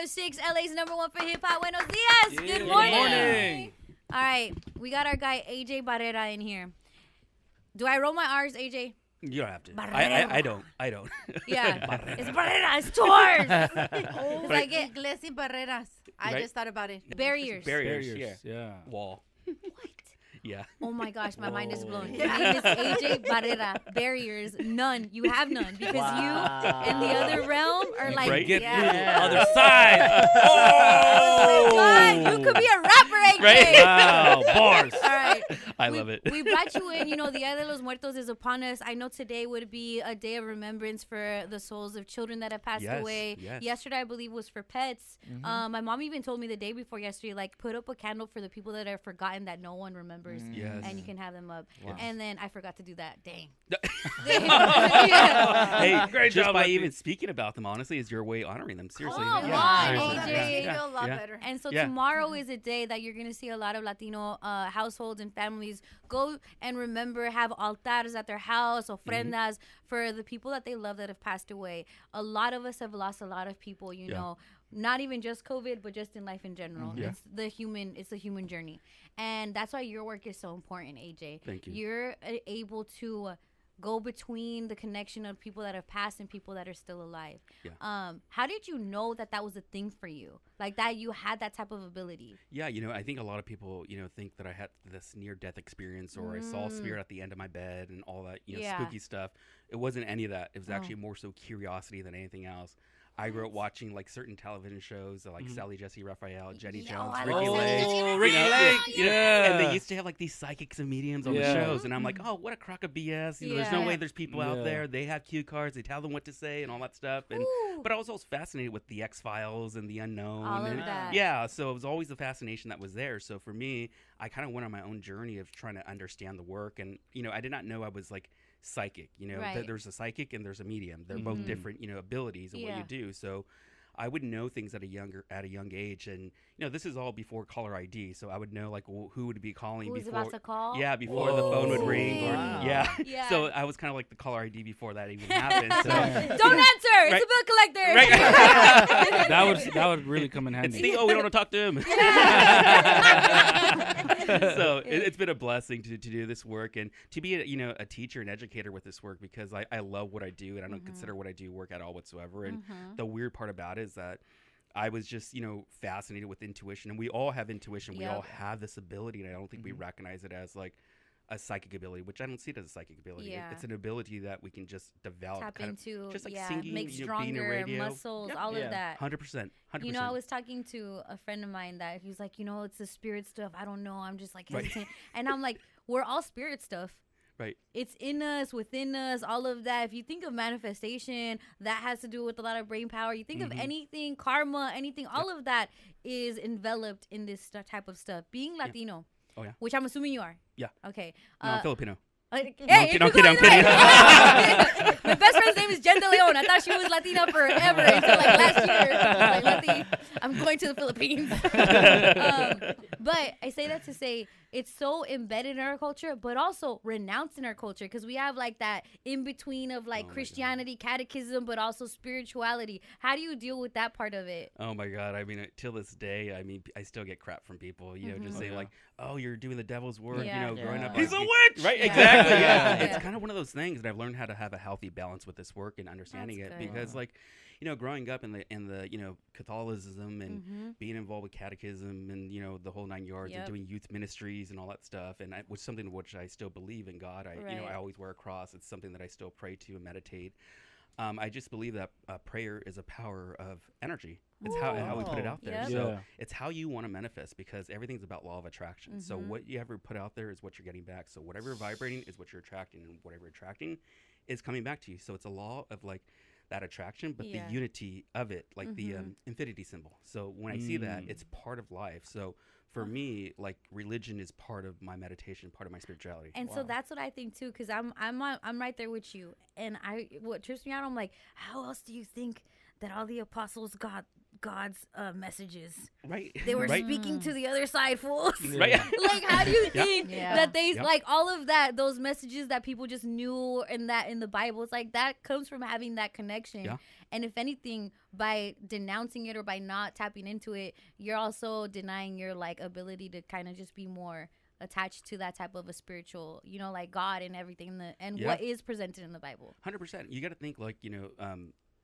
106, LA's #1 for hip hop. Buenos dias. Yeah. Good morning. Good morning. All right, we got our guy AJ Barrera in here. Do I roll my R's, AJ? You don't have to. Barrera. I don't. Yeah. Barrera. It's Barrera. It's yours. Oh, I get inglés y barreras. I Right? just thought about it. barriers. Barriers. Yeah. Wall. What? Yeah. Oh my gosh, my mind is blown. Whoa. Your name is AJ Barrera. Barriers, none. You have none because you and the other realm are like, Right? Get Yeah. through the other side. oh my God, you could be a rapper, AJ. Right? Wow, bars. All right. I love it. We brought you in. You know, the Dia de los Muertos is upon us. I know today would be a day of remembrance for the souls of children that have passed Yes, away. yes. Yesterday, I believe, was for pets. My mom even told me the day before yesterday, like, put up a candle for the people that are forgotten that no one remembers. Yes. And you can have them up. Wow. And then I forgot to do that. Dang. Hey, Great just job, by Lefty. even speaking about them, honestly, is your way honoring them. Seriously. Come Yeah. on, Seriously. AJ. Makes me Yeah. feel a lot Yeah. better. And so Yeah. tomorrow is a day that you're going to see a lot of Latino households and families go and remember, have altares at their house, ofrendas for the people that they love that have passed away. A lot of us have lost a lot of people, you Yeah. know, not even just COVID, but just in life in general. Yeah. It's the human journey. And that's why your work is so important, AJ. Thank you. You're able to go between the connection of people that have passed and people that are still alive. Yeah. How did you know that that was a thing for you? Like that you had that type of ability? Yeah, I think a lot of people, think that I had this near-death experience or I saw a spirit at the end of my bed and all that, Yeah. spooky stuff. It wasn't any of that. It was Oh. actually more so curiosity than anything else. I grew up watching like certain television shows like Sally Jesse Raphael, Jenny Yeah, Jones, I Ricky love Lake. Sally Oh, Ricky you know, Lake. And they Yeah. used to have like these psychics and mediums on the Yeah. shows, and I'm like, oh, what a crock of BS. There's no Yeah. way there's people out Yeah. there. They have cue cards. They tell them what to say and all that stuff. And Ooh. but I was always fascinated with the X-Files and the unknown. All of and, that. Yeah, so it was always the fascination that was there. So for me, I kind of went on my own journey of trying to understand the work, and I did not know I was like psychic. Right. There's a psychic and there's a medium. They're both different, abilities of what Yeah. you do. So I would know things at a young age, and this is all before caller ID. So I would know like who would be calling Who's before. about to call? Yeah, before the phone would ring, or Wow. yeah. Yeah. So I was kind of like the caller ID before that even happened. So Don't answer. It's Right. a bill collector. Right. that would really come in It's handy. Steve. Oh, we don't want to talk to him. So it's been a blessing to do this work and to be a teacher and educator with this work, because I love what I do, and I don't consider what I do work at all whatsoever. And the weird part about it is that I was just fascinated with intuition, and we all have intuition. We Yep. all have this ability, and I don't think we recognize it as like a psychic ability, which I don't see it as a psychic ability. Yeah. It's an ability that we can just develop. Tap kind of into, just like yeah, singing, make being a stronger radio. muscles, Yep. all Yeah. of that. 100%. 100%. I was talking to a friend of mine that he was like, it's the spirit stuff. I don't know. I'm just like Right. hesitant. And I'm like, we're all spirit stuff. Right. It's in us, within us, all of that. If you think of manifestation, that has to do with a lot of brain power. You think of anything, karma, anything, all of that is enveloped in this type of stuff. Being Latino, Oh, yeah. which I'm assuming you are. Yeah. Okay. No, I'm Filipino. Hey, I'm kidding. My best friend's name is Jen De Leon. I thought she was Latina forever until like last year. I was like, Lati, I'm going to the Philippines. But I say that to say it's so embedded in our culture, but also renounced in our culture, because we have like that in between of like Oh my Christianity, catechism, but also spirituality. How do you deal with that part of it? Oh my God! I mean, till this day, I still get crap from people. Just saying like, "Oh, you're doing the devil's work." Yeah. Growing up, He's like, a witch! Right? Yeah. Exactly. Yeah. Yeah. It's kind of one of those things, and I've learned how to have a healthy balance with this work and understanding That's it, good. because like, growing up in the Catholicism and being involved with catechism and the whole 9 yards Yep. and doing youth ministries and all that stuff, and which is something which I still believe in God. I Right. I always wear a cross. It's something that I still pray to and meditate. I just believe that prayer is a power of energy. It's how we put it out there. Yep. So Yeah. it's how you want to manifest, because everything's about law of attraction. So what you ever put out there is what you're getting back. So whatever you're vibrating is what you're attracting, and whatever you're attracting is coming back to you. So it's a law of like that attraction, but Yeah. the unity of it, like the infinity symbol. So when I see that, it's part of life. So for me, like religion is part of my meditation, part of my spirituality. And so that's what I think too, because I'm right there with you. And what trips me out, I'm like, how else do you think that all the apostles got God's messages. Right. They were right. speaking to the other side, fools. Right. Like, how do you think Yeah. that they Yep. like all of that? Those messages that people just knew in the Bible. It's like that comes from having that connection. Yeah. And if anything, by denouncing it or by not tapping into it, you're also denying your like ability to kind of just be more attached to that type of a spiritual, you know, like God and everything and Yeah. what is presented in the Bible. 100%. You got to think like,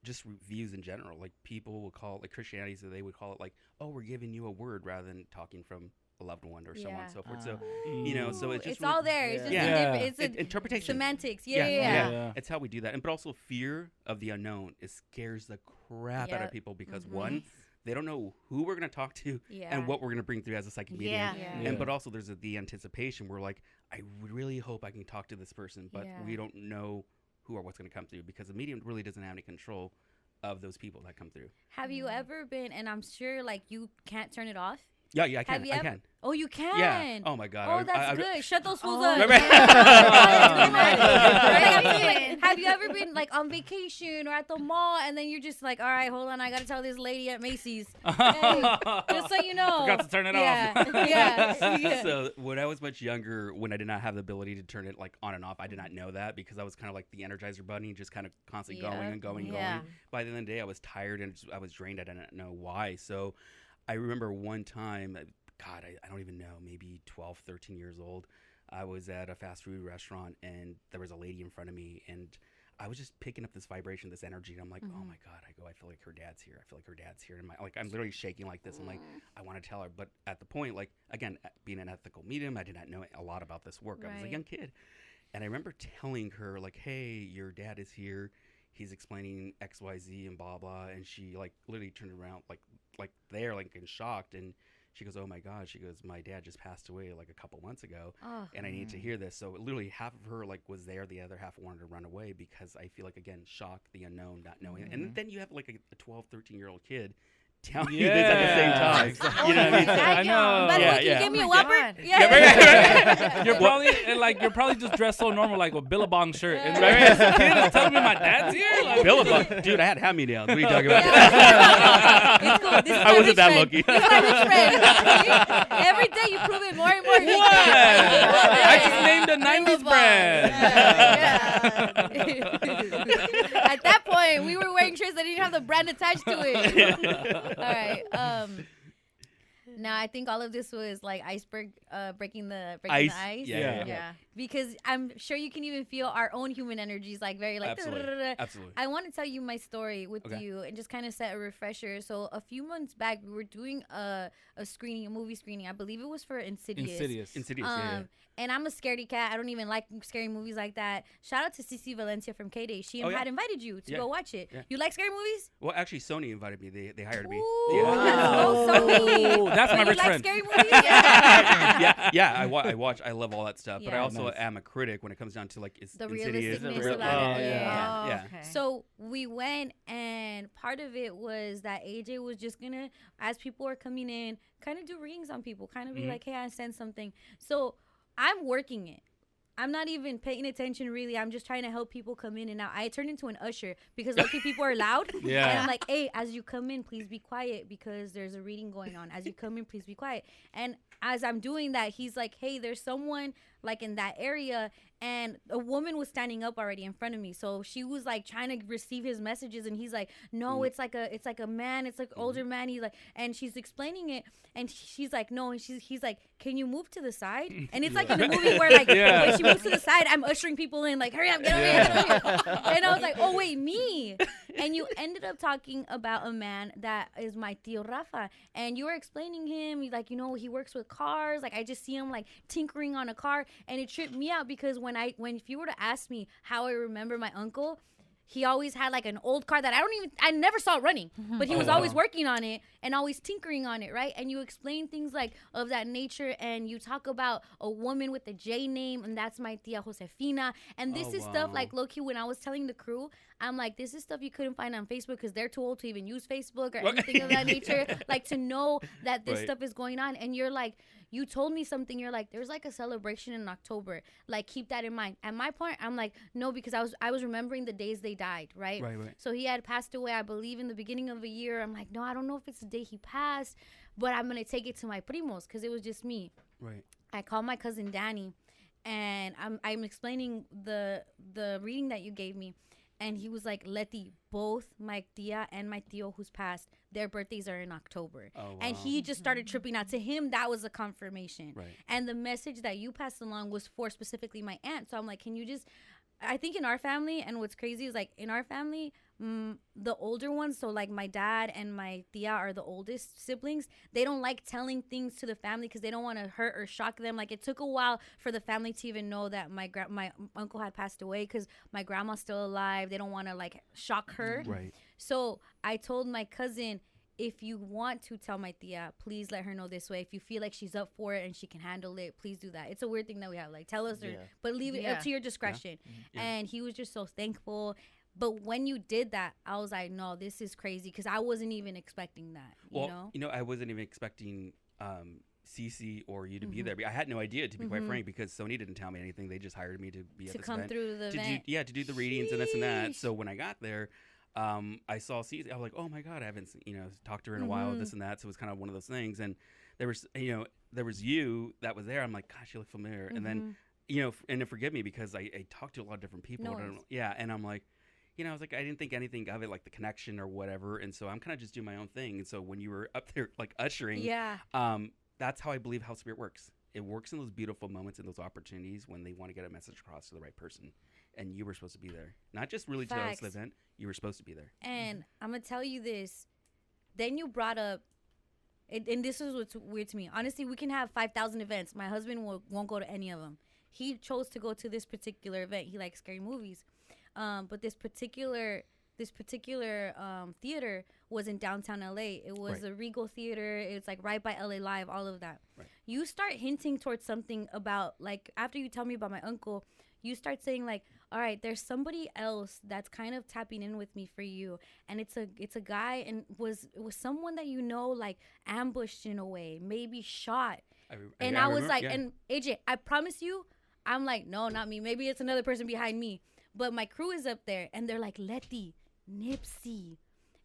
just views in general. Like people will call it, like Christianity, so they would call it like, oh, we're giving you a word rather than talking from a loved one or so on Yeah. and so forth. So, Ooh, so it's just all there. It's just Yeah. a different, it's a interpretation. semantics. Yeah, Yeah. It's how we do that. And but also fear of the unknown. It scares the crap out of Yep. people because Mhm. one, they don't know who we're going to talk to Yeah. and what we're going to bring through as a psychic medium. Yeah. Yeah. And but also there's the anticipation. We're like, I really hope I can talk to this person, but Yeah. we don't know who or what's going to come through because the medium really doesn't have any control of those people that come through. Have you ever been, and I'm sure like you can't turn it off? Yeah, I Have can. you I ever? can. Oh, you can. Yeah. Oh my God. Oh, that's good. Shut those fools up. Right, right. Have you ever been like on vacation or at the mall and then you're just like, all right, hold on, I gotta tell this lady at Macy's, hey, just so you know. Forgot to turn it yeah. off. Yeah. So when I was much younger, when I did not have the ability to turn it like on and off, I did not know that because I was kind of like the Energizer Bunny, just kind of constantly Yeah. going and going and Yeah. going. By the end of the day, I was tired and I was drained. I didn't know why. So I remember one time, God, I don't even know, maybe 12, 13 years old. I was at a fast food restaurant and there was a lady in front of me and I was just picking up this vibration, this energy. And I'm like, oh my God, I feel like her dad's here. I feel like her dad's here. And I'm literally shaking like this. I'm like, I want to tell her. But at the point, like, again, being an ethical medium, I did not know a lot about this work. I was a Right. young kid. And I remember telling her, like, hey, your dad is here. He's explaining X, Y, Z and blah, blah. And she, like, literally turned around, like there, like, in shocked. And she goes, oh, my God. She goes, my dad just passed away, like, a couple months ago. Oh. And I need to hear this. So literally half of her, like, was there. The other half wanted to run away because I feel like, again, shock, the unknown, not knowing. And then you have, like, a 12, 13-year-old kid telling you this at the same time. Exactly. You know what I mean? So- I know. But Yeah, look, yeah. you give me Oh a my Whopper? God. Yeah. You're probably you're probably just dressed so normal, like a Billabong shirt. And Right. this kid is telling me my dad's here. Like, Billabong. Dude, I had hand-me-downs. What are you talking about? It's cool. This is I my wasn't rich that friend. lucky. This is my rich friend. Every day you prove it more and more. What? I just named a 90s brand. At that point, we were wearing shirts that didn't have the brand attached to it. All right. Now I think all of this was like iceberg breaking the ice. Yeah. Yeah. Because I'm sure you can even feel our own human energies, like very like. Absolutely. Absolutely. I want to tell you my story with Okay. you and just kind of set a refresher. So a few months back, we were doing a screening, a movie screening. I believe it was for Insidious. Insidious, yeah. And I'm a scaredy cat. I don't even like scary movies like that. Shout out to Cici Valencia from K-Day. She Oh, yeah. had invited you to Yeah. go watch it. Yeah. You like scary movies? Well, actually, Sony invited me. They hired me. Ooh, Yeah. let's go, Sony. That's my You rich like friend. scary movies? Yeah. yeah. I watch. I love all that stuff. But I Yeah. also Nice. am a critic when it comes down to like The Insidious. realisticness real- about it. oh, Yeah. Oh, Yeah. okay. So we went, and part of it was that AJ was just gonna, as people are coming in, kind of do readings on people, kind of be Mhm. like, hey, I sense something. So I'm working it. I'm not even paying attention really. I'm just trying to help people come in and out. I turned into an usher because lucky people are loud. Yeah. And I'm like, hey, as you come in, please be quiet because there's a reading going on. As you come in, please be quiet. And as I'm doing that, he's like, hey, there's someone like in that area. And a woman was standing up already in front of me. So she was like trying to receive his messages. And he's like, no, it's like a man. It's like older man. He's like, and she's explaining it. And she's like, no. And he's like, can you move to the side? And it's like in a movie where like Yeah. when she moves to the side, I'm ushering people in like, hurry up, get over here, get over here. And I was like, oh, wait, me. And you ended up talking about a man that is my tío Rafa. And you were explaining him. He's like, you know, he works with cars. Like, I just see him like tinkering on a car. And it tripped me out because when if you were to ask me how I remember my uncle, he always had like an old car that I never saw it running, but he was always working on it and always tinkering on it, right? And you explain things like of that nature, and you talk about a woman with a J name, and that's my tia Josefina. And this is stuff wow. like low-key when I was telling the crew, I'm like, this is stuff you couldn't find on Facebook because they're too old to even use Facebook or anything of that nature, like to know that this Right. stuff is going on. And you're like, you told me something. You're like, there's like a celebration in October. Like, keep that in mind. At my point, I'm like, no, because I was remembering the days they died, right? Right. So he had passed away, I believe, in the beginning of a year. I'm like, no, I don't know if it's the day he passed, but I'm going to take it to my primos because it was just me. Right. I called my cousin Danny, and I'm explaining the reading that you gave me. And he was like, Letty, both my tia and my tío who's passed, their birthdays are in October. Oh, wow. And he just started tripping out. To him, that was a confirmation. Right. And the message that you passed along was for specifically my aunt. So I'm like, can you just, I think in our family, and what's crazy is like in our family, the older ones, so like my dad and my tia are the oldest siblings. They don't like telling things to the family because they don't want to hurt or shock them. Like, it took a while for the family to even know that my uncle had passed away because my grandma's still alive. They don't want to like shock her. Right. So I told my cousin, if you want to tell my tia, please let her know this way. If you feel like she's up for it and she can handle it, please do that. It's a weird thing that we have. Like, tell us, but leave it up to your discretion. Yeah. And he was just so thankful. But when you did that, I was like, no, this is crazy, because I wasn't even expecting that. Well, I wasn't even expecting Cece or you to be there. I had no idea, to be quite frank, because Sony didn't tell me anything. They just hired me to be at this come event. Through the event. To do the readings and this and that. So when I got there, I saw Cece. I was like, oh my God, I haven't talked to her in a while, this and that. So it was kind of one of those things. And there was you that was there. I'm like, gosh, you look familiar. And then, and forgive me because I talked to a lot of different people. And I'm like, I was like, I didn't think anything of it, like the connection or whatever. And so I'm kind of just doing my own thing. And so when you were up there, like ushering, that's how I believe how Spirit works. It works in those beautiful moments and those opportunities when they want to get a message across to the right person. And you were supposed to be there. Not just really to host the event. You were supposed to be there. And I'm going to tell you this. Then you brought up, and this is what's weird to me. Honestly, we can have 5,000 events. My husband won't go to any of them. He chose to go to this particular event. He likes scary movies. But this particular theater was in downtown LA. It was the Regal Theater. It's like right by LA Live, all of that. Right. You start hinting towards something about, like, after you tell me about my uncle, you start saying like, all right, there's somebody else that's kind of tapping in with me for you. And it's a guy, and it was someone that like ambushed in a way, maybe shot. I was like, and AJ, I promise you, I'm like, no, not me. Maybe it's another person behind me. But my crew is up there, and they're like, Letty, Nipsey.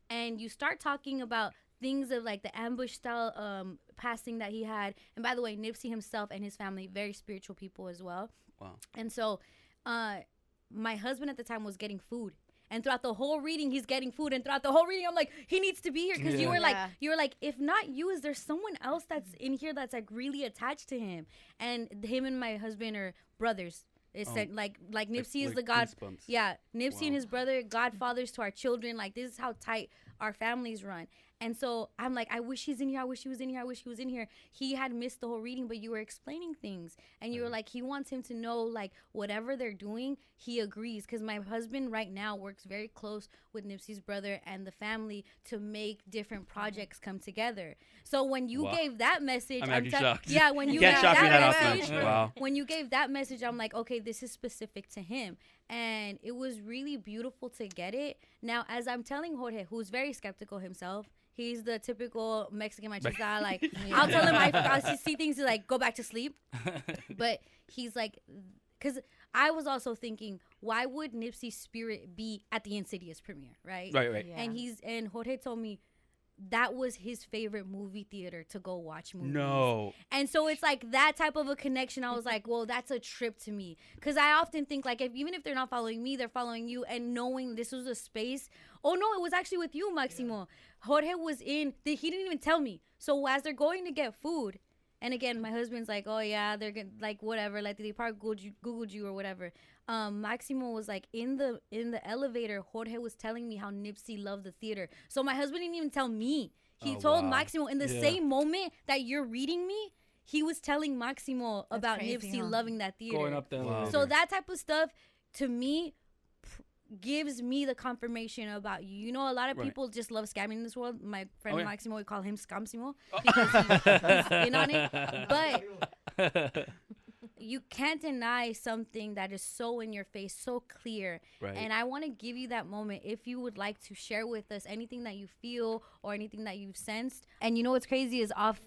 And you start talking about things of like the ambush style passing that he had. And by the way, Nipsey himself and his family, very spiritual people as well. Wow. And so my husband at the time was getting food. And throughout the whole reading, he's getting food. And throughout the whole reading, I'm like, he needs to be here. Because you were like, if not you, is there someone else that's in here that's like really attached to him? And him and my husband are brothers. It's like Nipsey is the God. Nipsey and his brother, godfathers to our children. Like, this is how tight our families run. And so I'm like, I wish he's in here. I wish he was in here. I wish he was in here. He had missed the whole reading, but you were explaining things. And you were like, he wants him to know, like, whatever they're doing, he agrees. Because my husband right now works very close with Nipsey's brother and the family to make different projects come together. So when you gave that message, I'm shocked. Yeah, when you can't gave shock me that that message, often. Wow. when you gave that message, I'm like, okay, this is specific to him. And it was really beautiful to get it. Now, as I'm telling Jorge, who's very skeptical himself, he's the typical Mexican machista. Like, I'll tell him I see things like, go back to sleep. But he's like, because I was also thinking, why would Nipsey's Spirit be at the Insidious premiere, right? Right. Yeah. And Jorge told me that was his favorite movie theater to go watch movies. No. And so it's like that type of a connection. I was like, well, that's a trip to me. Because I often think, like, even if they're not following me, they're following you. And knowing this was a space. Oh, no, it was actually with you, Maximo. Yeah. Jorge was in. He didn't even tell me. So as they're going to get food, and again, my husband's like, oh, yeah, they're gonna, like, whatever. Like, they probably Googled you or whatever. Maximo was like in the elevator. Jorge was telling me how Nipsey loved the theater. So my husband didn't even tell me. He told Maximo in the same moment that you're reading me. He was telling Maximo about Nipsey loving that theater. Going up there. So that type of stuff to me gives me the confirmation about you. You know, a lot of people just love scamming in this world. My friend Maximo, we call him Scamsimo because he's in on it. But you can't deny something that is so in your face, so clear. Right. And I want to give you that moment if you would like to share with us anything that you feel or anything that you've sensed. And you know what's crazy is off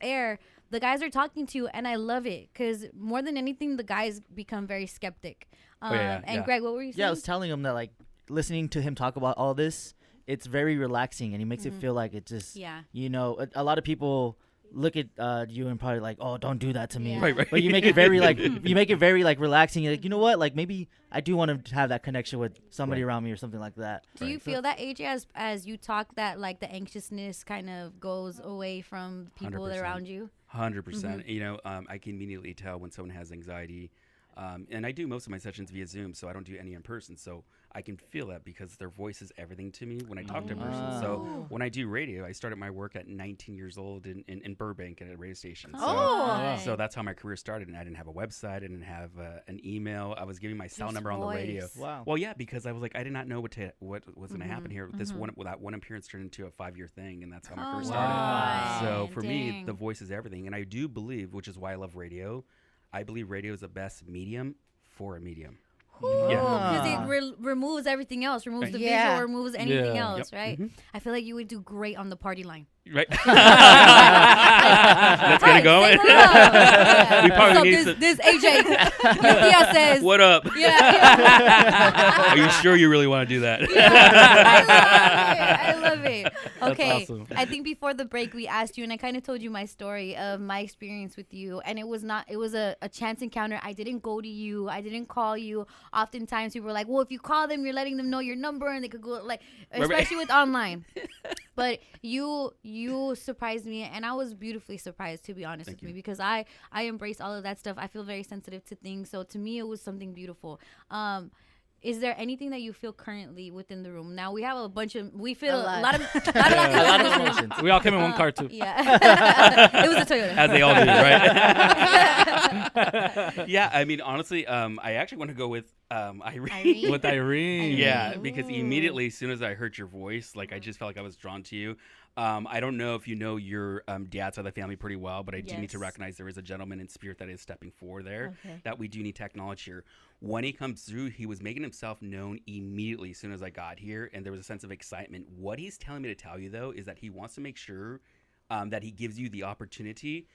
air, the guys are talking to you, and I love it because more than anything, the guys become very skeptic. And Greg, what were you saying? Yeah, I was telling him that like listening to him talk about all this, it's very relaxing, and he makes it feel like it just, you know, a lot of people look at you and probably like, oh, don't do that to me. Right. But you make it very like relaxing. You're like, you know what? Like maybe I do want to have that connection with somebody around me or something like that. Do you feel that, AJ, as you talk, that like the anxiousness kind of goes away from people that are around you? 100%. You know, I can immediately tell when someone has anxiety. And I do most of my sessions via Zoom, so I don't do any in person. So I can feel that because their voice is everything to me when I talk to a person. So when I do radio, I started my work at 19 years old in Burbank at a radio station. So that's how my career started. And I didn't have a website. I didn't have an email. I was giving my cell number on the radio. Wow. Well, yeah, because I was like, I did not know what was going to happen here. That one appearance turned into a 5-year thing, and that's how my career started. So for me, the voice is everything. And I do believe, which is why I love radio, I believe radio is the best medium for a medium. Because it removes everything else, removes the visual, removes anything else, right? I feel like you would do great on the party line. Right. Let's get it going. We probably need this AJ. Thea says, what up? Yeah. Are you sure you really want to do that? I love it. Okay. Awesome. I think before the break we asked you, and I kind of told you my story of my experience with you, and it was a chance encounter. I didn't go to you. I didn't call you. Oftentimes people were like, well, if you call them, you're letting them know your number, and they could go, like, especially with online. But you surprised me, and I was beautifully surprised, to be honest with you, because I embrace all of that stuff. I feel very sensitive to things, so to me it was something beautiful. Is there anything that you feel currently within the room? Now we have a lot of emotions. We all came in one car too. Yeah, it was a Toyota, as they all do, right? Yeah, I mean, honestly, I actually want to go with Irene. With Irene. Yeah, because immediately as soon as I heard your voice, like I just felt like I was drawn to you. I don't know if you know your dad's side of the family pretty well, but I do need to recognize there is a gentleman in spirit that is stepping forward there, that we do need to acknowledge here. When he comes through, he was making himself known immediately as soon as I got here, and there was a sense of excitement. What he's telling me to tell you, though, is that he wants to make sure that he gives you the opportunity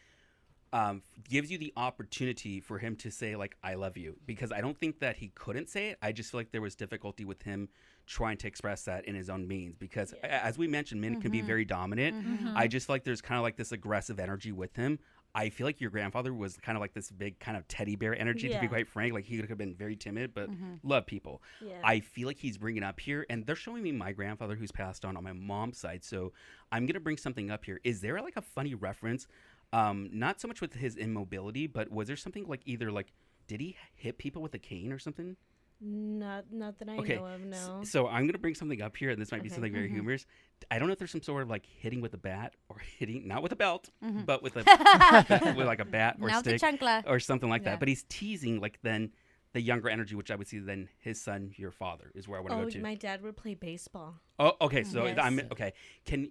for him to say, like, I love you, because I don't think that he couldn't say it. I just feel like there was difficulty with him trying to express that in his own means, because as we mentioned, men can be very dominant. I just feel like there's kind of like this aggressive energy with him. I feel like your grandfather was kind of like this big kind of teddy bear energy, to be quite frank. Like, he could have been very timid, but love people. I feel like he's bringing up here, and they're showing me my grandfather who's passed on my mom's side. So I'm going to bring something up here. Is there like a funny reference? Not so much with his immobility, but was there something like either like, did he hit people with a cane or something? Not that I know of, no. So I'm going to bring something up here, and this might be something very humorous. I don't know if there's some sort of like hitting with a bat or hitting, not with a belt, but with with like a bat or stick or something like that. But he's teasing like then the younger energy, which I would see then his son, your father, is where I want to go to. My dad would play baseball. Oh, okay. So I'm okay.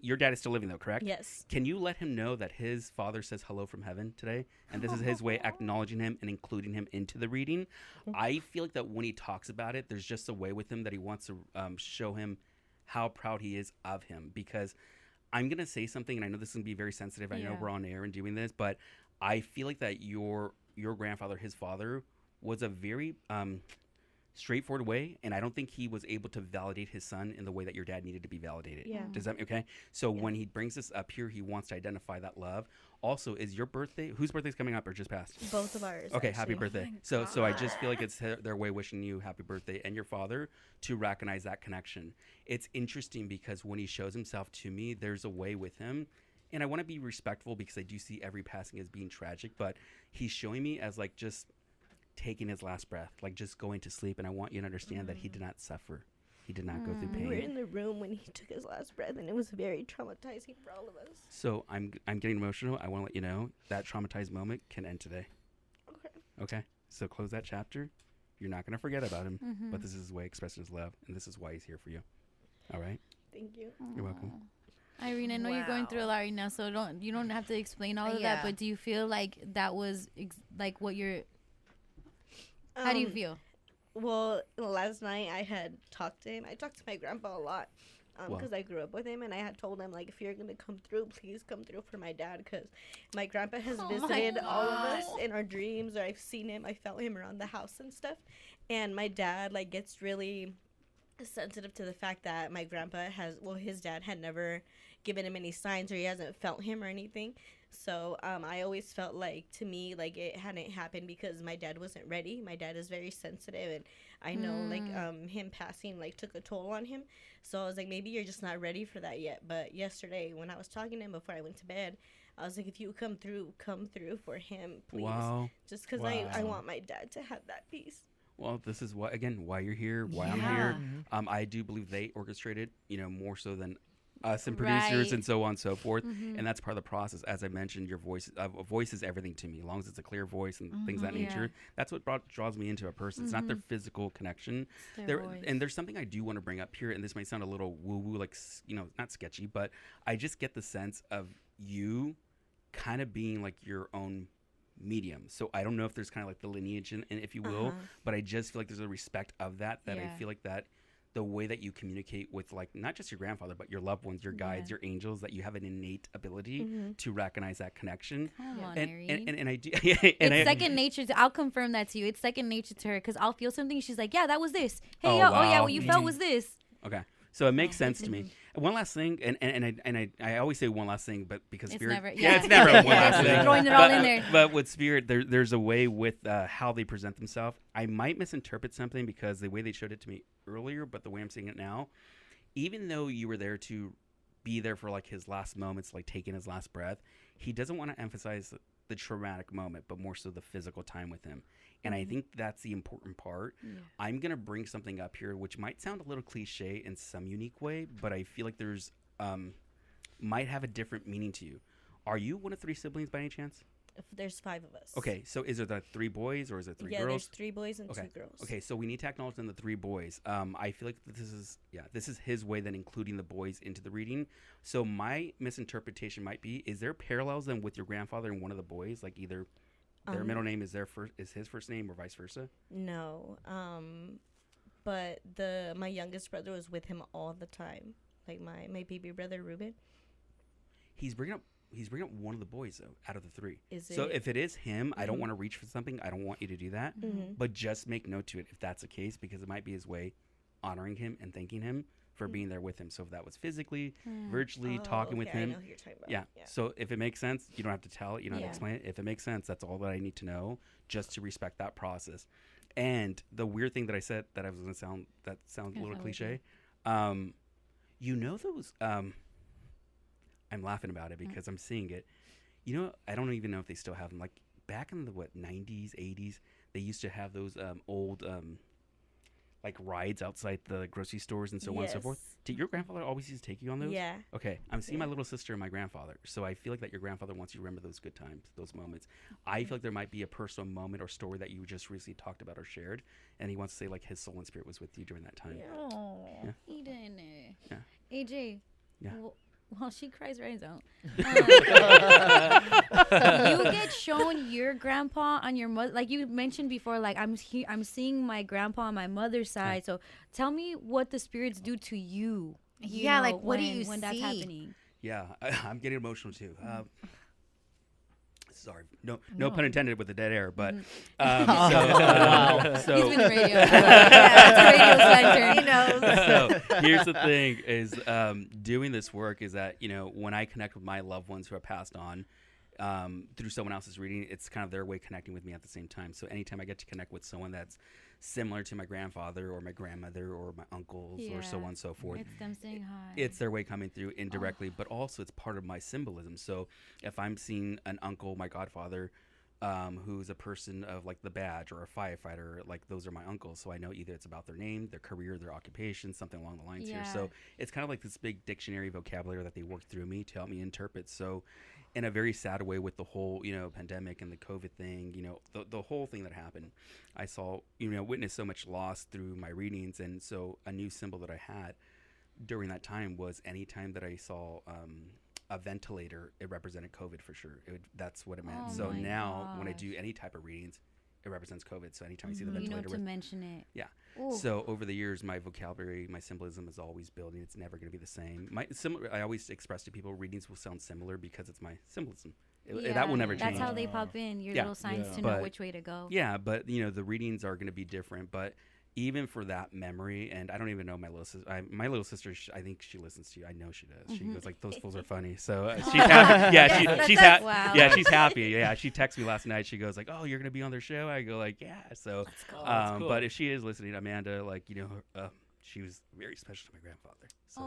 Your dad is still living though, correct? Yes. Can you let him know that his father says hello from heaven today, and this is his way acknowledging him and including him into the reading? I feel like that when he talks about it, there's just a way with him that he wants to show him how proud he is of him. Because I'm gonna say something, and I know this is gonna be very sensitive. I know we're on air and doing this, but I feel like that your grandfather, his father, was a very straightforward way, and I don't think he was able to validate his son in the way that your dad needed to be validated. Yeah. Does that okay? So when he brings this up here, he wants to identify that love. Also, is your birthday? Whose birthday's coming up or just passed? Both of ours. Okay, actually. happy birthday. So I just feel like it's their way wishing you happy birthday and your father to recognize that connection. It's interesting because when he shows himself to me, there's a way with him. And I want to be respectful because I do see every passing as being tragic, but he's showing me as like just taking his last breath, like just going to sleep. And I want you to understand that he did not suffer. He did not go through pain. We were in the room when he took his last breath, and it was very traumatizing for all of us. So I'm getting emotional. I want to let you know that traumatized moment can end today. Okay. So close that chapter. You're not going to forget about him, but this is his way expressing his love, and this is why he's here for you. All right? Thank you. You're welcome. Irene, I know you're going through a lot right now, so you don't have to explain all of that. But do you feel like that was like what your How do you feel? Well, last night I had talked to him. I talked to my grandpa a lot because I grew up with him, and I had told him, like, if you're going to come through, please come through for my dad, because my grandpa has visited all of us in our dreams, or I've seen him. I felt him around the house and stuff. And my dad, like, gets really sensitive to the fact that my grandpa his dad had never given him any signs, or he hasn't felt him or anything. So I always felt like, to me, like, it hadn't happened because my dad wasn't ready. My dad is very sensitive, and I know like him passing like took a toll on him. So I was like, maybe you're just not ready for that yet. But yesterday when I was talking to him before I went to bed, I was like, if you come through for him, please. Wow. Just because I want my dad to have that peace. Well, this is why you're here, why I'm here. I do believe they orchestrated, more so than us and producers and so on and so forth. And that's part of the process. As I mentioned, your voice, a voice is everything to me. As long as it's a clear voice and things of that nature, that's what draws me into a person. It's not their physical connection. And there's something I do want to bring up here, and this might sound a little woo-woo, like, not sketchy, but I just get the sense of you kind of being like your own medium. So I don't know if there's kind of like the lineage and if you will, but I just feel like there's a respect of that I feel like that the way that you communicate with, like, not just your grandfather, but your loved ones, your guides, your angels, that you have an innate ability to recognize that connection. Come on, and I do. It's second nature. I'll confirm that to you. It's second nature to her, because I'll feel something. She's like, yeah, that was this. Hey, oh yeah, what you felt was this. Okay. So it makes sense to me. One last thing, and I always say one last thing, but because it's Spirit, never, it's never one last thing. Throwing it all in there. But with Spirit, there's a way with how they present themselves. I might misinterpret something because the way they showed it to me earlier, but the way I'm seeing it now, even though you were there to be there for like his last moments, like taking his last breath, he doesn't want to emphasize the traumatic moment, but more so the physical time with him. And I think that's the important part. I'm going to bring something up here, which might sound a little cliche in some unique way, but I feel like there's might have a different meaning to you. Are you one of 3 siblings by any chance? There's 5 of us. Okay, so is it the 3 boys or is it 3 girls? Yeah, there's 3 boys and 2 girls. Okay, so we need to acknowledge then the 3 boys. I feel like this is his way then including the boys into the reading. So my misinterpretation might be, is there parallels then with your grandfather and one of the boys, like either their middle name is his first name or vice versa? No. But my youngest brother was with him all the time. Like my baby brother Ruben. He's bringing up one of the boys though out of the 3. So if it is him, I don't want to reach for something. I don't want you to do that. But just make note to it if that's the case, because it might be his way honoring him and thanking him for being there with him. So if that was physically, virtually talking with him. I know who you're talking about. Yeah. So if it makes sense, you don't have to tell it. You don't have to explain it. If it makes sense, that's all that I need to know, just to respect that process. And the weird thing that I said that I was going to sound a little cliche. Those. I'm laughing about it because I'm seeing it. I don't even know if they still have them. Like back in the 90s, 80s, they used to have those old like rides outside the grocery stores and so on and so forth. Did your grandfather always used to take you on those? Yeah. Okay. I'm seeing my little sister and my grandfather. So I feel like that your grandfather wants you to remember those good times, those moments. I feel like there might be a personal moment or story that you just recently talked about or shared, and he wants to say like his soul and spirit was with you during that time. Oh, yeah. Eden. Yeah. AJ. Yeah. Well, she cries right out. You get shown your grandpa on your mother, like you mentioned before. Like I'm seeing my grandpa on my mother's side. So tell me what the spirits do to you. Like what do you when see? That's happening? Yeah, I'm getting emotional too. Sorry, no pun intended with the dead air, but so he's been in radio. That's radio center. So here's the thing: is doing this work is that when I connect with my loved ones who have passed on through someone else's reading, it's kind of their way connecting with me at the same time. So anytime I get to connect with someone that's similar to my grandfather or my grandmother or my uncles or so on and so forth, it's them saying hi. It's their way coming through indirectly, but also it's part of my symbolism. So if I'm seeing an uncle, my godfather, who's a person of like the badge or a firefighter, like those are my uncles. So I know either it's about their name, their career, their occupation, something along the lines here. So it's kind of like this big dictionary vocabulary that they work through me to help me interpret. So in a very sad way with the whole, pandemic and the COVID thing, the whole thing that happened, I saw, witnessed so much loss through my readings. And so a new symbol that I had during that time was anytime that I saw a ventilator, it represented COVID for sure. That's what it meant. So now when I do any type of readings, it represents COVID. So anytime you see the ventilator, to mention it. Yeah. Ooh. So over the years, my vocabulary, my symbolism is always building. It's never going to be the same. I always express to people readings will sound similar because it's my symbolism. That will never change. That's how they pop in, your little signs to know which way to go. Yeah, but the readings are going to be different. But even for that memory, and I don't even know my little sister. My little sister, I think she listens to you. I know she does. She goes like, "Those fools are funny." So she's happy. Yeah, she's happy. Wow. Yeah, she's happy. Yeah, she texted me last night. She goes like, "Oh, you're gonna be on their show?" I go like, "Yeah." So, cool. But if she is listening, Amanda, like she was very special to my grandfather. So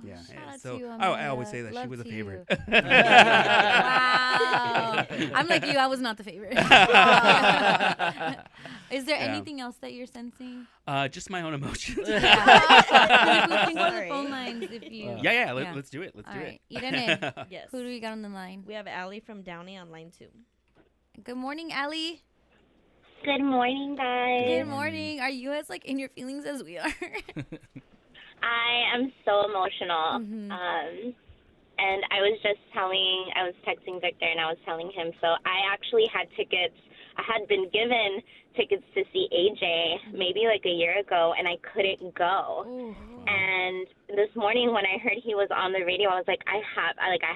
yeah. So I always say that she was a favorite. Wow. I'm like you. I was not the favorite. Is there anything else that you're sensing? Just my own emotions. We can go to the phone lines if you. Let's do it. Let's do it. Irene, Yes. who do we got on the line? We have Allie from Downey on line 2. Good morning, Allie. Good morning, guys. Good morning. Are you as in your feelings as we are? I am so emotional. Mm-hmm. And I was texting Victor and I was telling him, so I actually had tickets. I had been given tickets to see AJ maybe like a year ago, and I couldn't go. Ooh. And this morning when I heard he was on the radio, I was like, I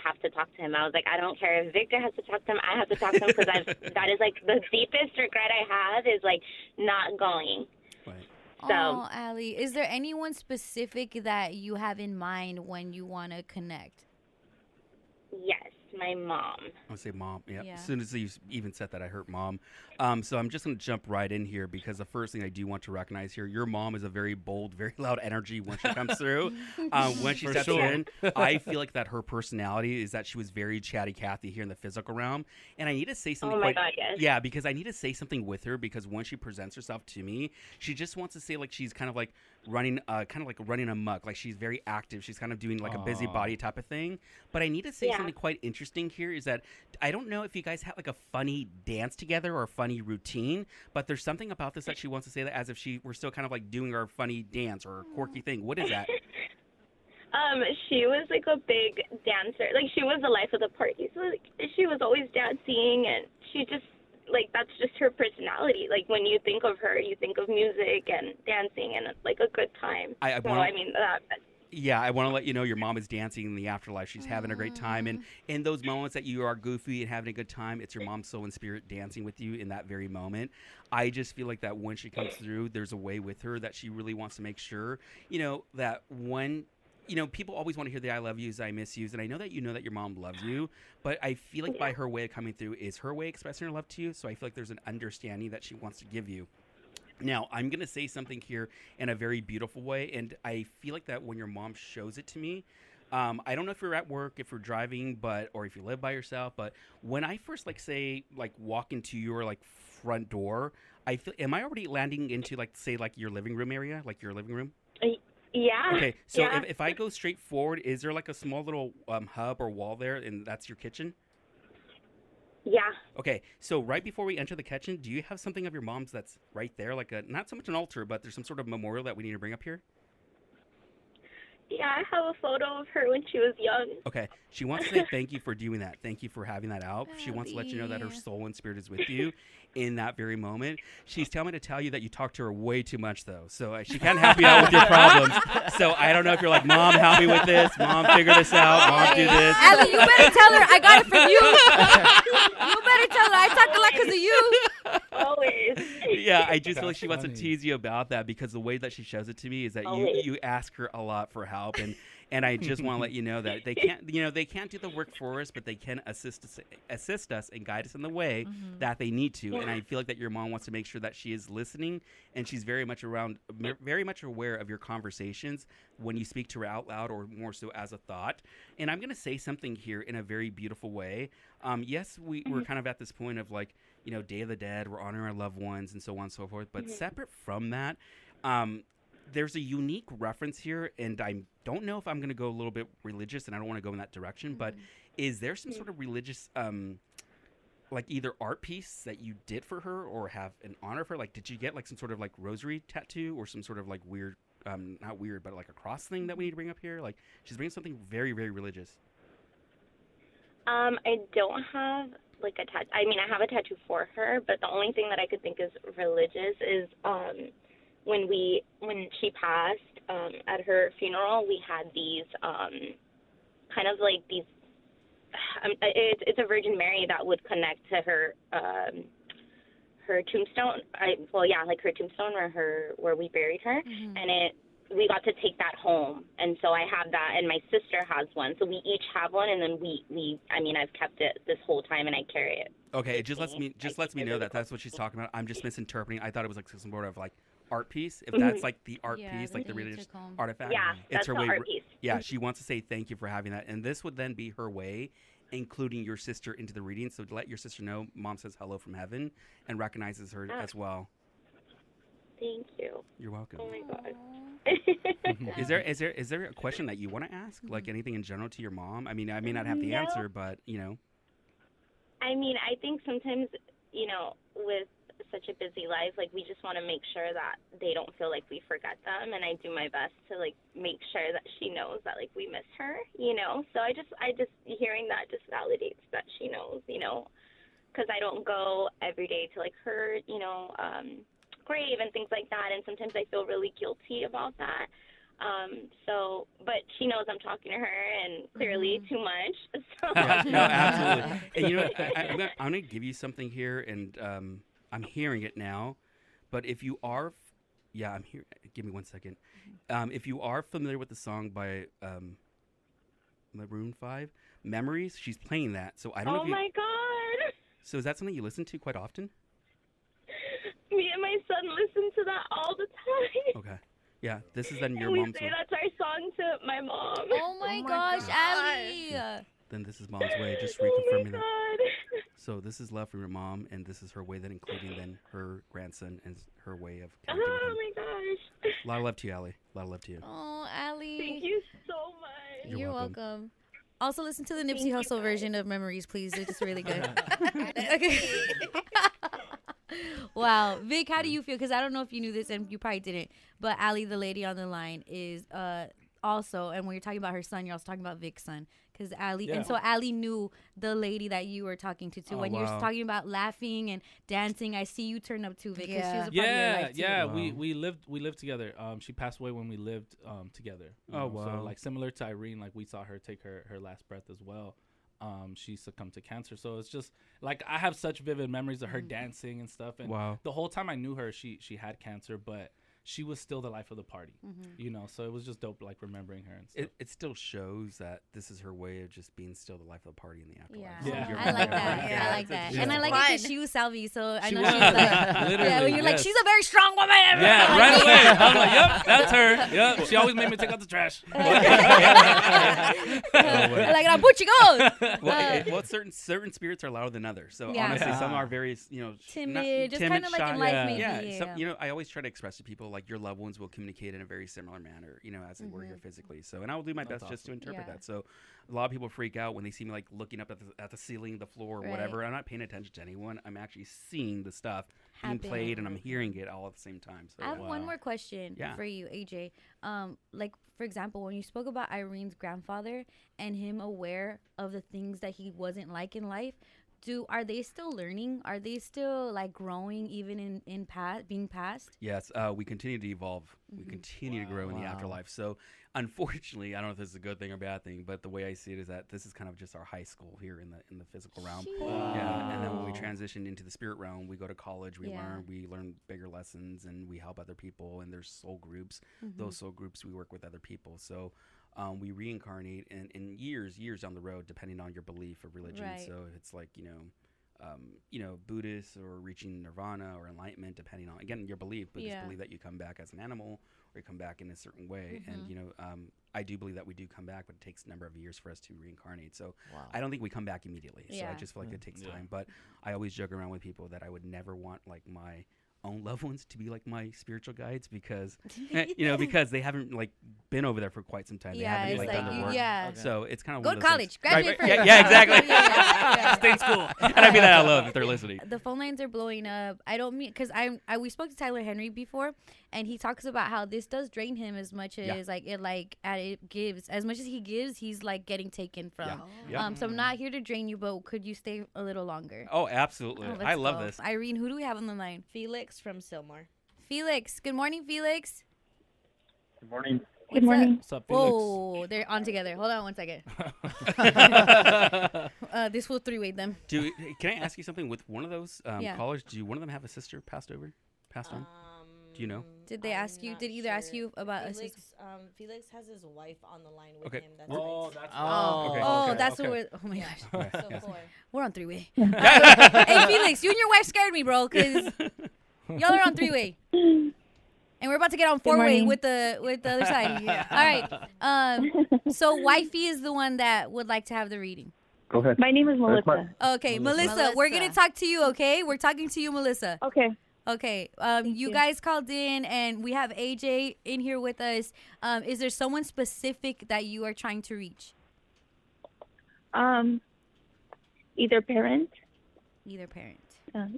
have to talk to him. I was like, I don't care if Victor has to talk to him. I have to talk to him because that is like the deepest regret I have is like not going. Right. So, oh, Allie, is there anyone specific that you have in mind when you want to connect? yes, my mom. I would say mom. Yeah. Yeah. As soon as you even said that, I heard mom. So I'm just going to jump right in here because the first thing I do want to recognize here, your mom is a very bold, very loud energy when she comes through. When she steps in, I feel like that her personality is that she was very chatty Cathy here in the physical realm. And I need to say something. Oh my God, yes. Yeah, because I need to say something with her because when she presents herself to me, she just wants to say like she's kind of like running amok. Like she's very active. She's kind of doing like a busybody type of thing. But I need to say something quite interesting here is that I don't know if you guys have like a funny dance together or a funny routine, but there's something about this that she wants to say that as if we're still kind of like doing our funny dance or quirky thing. What is that? She was like a big dancer. Like she was the life of the party. So like, she was always dancing, and she just like that's just her personality. Like when you think of her, you think of music and dancing and like a good time. Yeah, I want to let you know your mom is dancing in the afterlife. She's having a great time. And in those moments that you are goofy and having a good time, it's your mom's soul and spirit dancing with you in that very moment. I just feel like that when she comes through, there's a way with her that she really wants to make sure, that when, people always want to hear the I love yous, I miss yous. And I know that your mom loves you. But I feel like by her way of coming through is her way expressing her love to you. So I feel like there's an understanding that she wants to give you. Now, I'm going to say something here in a very beautiful way, and I feel like that when your mom shows it to me, I don't know if you're at work, if you're driving, or if you live by yourself, but when I first, walk into your, front door, I feel, am I already landing into, your living room area, like your living room? Yeah. Okay, so if I go straight forward, is there, a small little hub or wall there, and that's your kitchen? Yeah. Okay, so right before we enter the kitchen, do you have something of your mom's that's right there? Not so much an altar, but there's some sort of memorial that we need to bring up here? Yeah, I have a photo of her when she was young. Okay, she wants to say thank you for doing that. Thank you for having that out. She wants to let you know that her soul and spirit is with you in that very moment. She's telling me to tell you that you talk to her way too much, though. So she can't help you out with your problems. So I don't know if you're like, Mom, help me with this. Mom, figure this out. Mom, do this. Allie, you better tell her I got it from you. You better tell her I talk a lot because of you. Always. Yeah, I just feel like she wants to tease you about that because the way that she shows it to me is that you ask her a lot for help, and I just want to let you know that they can't do the work for us, but they can assist us and guide us in the way that they need to. And I feel like that your mom wants to make sure that she is listening, and she's very much aware of your conversations when you speak to her out loud or more so as a thought. And I'm going to say something here in a very beautiful way. Yes, we're kind of at this point of Day of the Dead, we're honoring our loved ones and so on and so forth. But separate from that, there's a unique reference here, and I don't know if I'm going to go a little bit religious, and I don't want to go in that direction, but is there some sort of religious, either art piece that you did for her or have in honor of her? Did you get some sort of rosary tattoo or some sort of weird, not weird, but a cross thing that we need to bring up here? She's bringing something very, very religious. I don't have like a tattoo. I mean, I have a tattoo for her, but the only thing that I could think is religious is when she passed at her funeral, we had these kind of like these. It's a Virgin Mary that would connect to her her tombstone. Like her tombstone where we buried her, and we got to take that home, and so I have that, and my sister has one, so we each have one, and then I've kept it this whole time, and I carry it. Okay, it just lets me know that that's what she's talking about. I'm just misinterpreting. I thought it was like some sort of like art piece. If that's like the art piece, like the religious artifact, it's her way. Art piece. Yeah, she wants to say thank you for having that, and this would then be her way, including your sister into the reading. So to let your sister know, Mom says hello from heaven and recognizes her as well. Thank you. You're welcome. Oh my God. Is there a question that you want to ask, like anything in general to your mom? I mean, I may not have the answer, but you know. I mean, I think sometimes, with such a busy life, like we just want to make sure that they don't feel like we forget them, and I do my best to like make sure that she knows that like we miss her, So I just hearing that just validates that she knows, because I don't go every day to like her, grave and things like that, and sometimes I feel really guilty about that. But she knows I'm talking to her, and clearly too much. So. Yeah, no, absolutely. And you know what? I'm gonna give you something here, and I'm hearing it now. But if you are, I'm here. Give me 1 second. If you are familiar with the song by Maroon 5, "Memories," she's playing that. So I don't know. Oh my God! So is that something you listen to quite often? Me and my son listen to that all the time. Okay. Yeah, this is then your mom's. We say that's our song to my mom. Oh my gosh, Allie. Then this is Mom's way, just reconfirming that. So this is love from your mom, and this is her way, then including then her grandson and her way of connecting with him. My gosh. A lot of love to you, Allie. A lot of love to you. Oh, Allie. Thank you so much. You're welcome. Also, listen to the Nipsey Hussle version of Memories, please. It's just really good. Okay. Wow. Vic, how do you feel? Because I don't know if you knew this, and you probably didn't, but Allie, the lady on the line, is also, and when you're talking about her son, you're also talking about Vic's son. Because Allie, and so Allie knew the lady that you were talking to, too. When you were talking about laughing and dancing, I see you turn up, too, Vic. Yeah, she was a part of your life, too. Wow. we lived together. She passed away when we lived together. Oh, wow. So, like, similar to Irene, like, we saw her take her last breath as well. She succumbed to cancer. So it's just like I have such vivid memories of her dancing and stuff. And the whole time I knew her, she had cancer, but she was still the life of the party, so it was just dope, like remembering her and stuff. It still shows that this is her way of just being still the life of the party in the afterlife. Yeah. I like that. Yeah, I like that. And I like it because she was Salvi, so I know she's like, when you're like, she's a very strong woman. Yeah, right away. I'm like, yep, that's her. Yep, she always made me take out the trash. Like, now put you go. Well, certain spirits are louder than others. So honestly, some are very, timid, just kind of like in life, maybe. Yeah. I always try to express to people like your loved ones will communicate in a very similar manner, as they were here physically. So, and I will do my best just to interpret that. So, a lot of people freak out when they see me like looking up at the ceiling, the floor, or whatever. I'm not paying attention to anyone. I'm actually seeing the stuff being played, and I'm hearing it all at the same time. So, I have one more question for you, AJ. Like, for example, when you spoke about Irene's grandfather and him aware of the things that he wasn't like in life, are they still learning? Are they still like growing even in being past? Yes, we continue to evolve. We continue to grow in the afterlife. So unfortunately, I don't know if this is a good thing or bad thing, but the way I see it is that this is kind of just our high school here in the physical realm. Yeah, and then when we transition into the spirit realm, we go to college, we learn bigger lessons, and we help other people, and there's soul groups. Those soul groups, we work with other people. So we reincarnate in years down the road, depending on your belief or religion. So it's like, Buddhist or reaching nirvana or enlightenment, depending on, again, your belief. But just believe that you come back as an animal or you come back in a certain way. And, I do believe that we do come back, but it takes a number of years for us to reincarnate. So I don't think we come back immediately. So I just feel like it takes time. But I always joke around with people that I would never want like my own loved ones to be like my spiritual guides because because they haven't like been over there for quite some time. They haven't like done their work. So it's kind of go to college, graduate. Yeah, exactly. Stay in school. And I mean that out loud if they're listening. The phone lines are blowing up. I don't mean because we spoke to Tyler Henry before, and he talks about how this does drain him as much as it gives. As much as he gives, he's like getting taken from. Yeah. So I'm not here to drain you, but could you stay a little longer? Oh, absolutely. I love this. Irene, who do we have on the line? Felix from Silmar. Felix. Good morning, Felix. Good morning. Good morning. What's up, Felix? Whoa, they're on together. Hold on one second. This will three-way them. Can I ask you something? With one of those callers, do one of them have a sister passed on? Do you know? Did they ask you? Did either ask you about Felix, a sister? Felix has his wife on the line with him. That's That's what we're. Oh my gosh. So we're on three-way. Hey, Felix, you and your wife scared me, bro, because y'all are on three-way. And we're about to get on four-way with the other side. Yeah. All right. So wifey is the one that would like to have the reading. Go ahead. My name is Melissa. Okay, Melissa, we're going to talk to you, okay? We're talking to you, Melissa. Okay. You guys called in, and we have AJ in here with us. Is there someone specific that you are trying to reach? Either parent.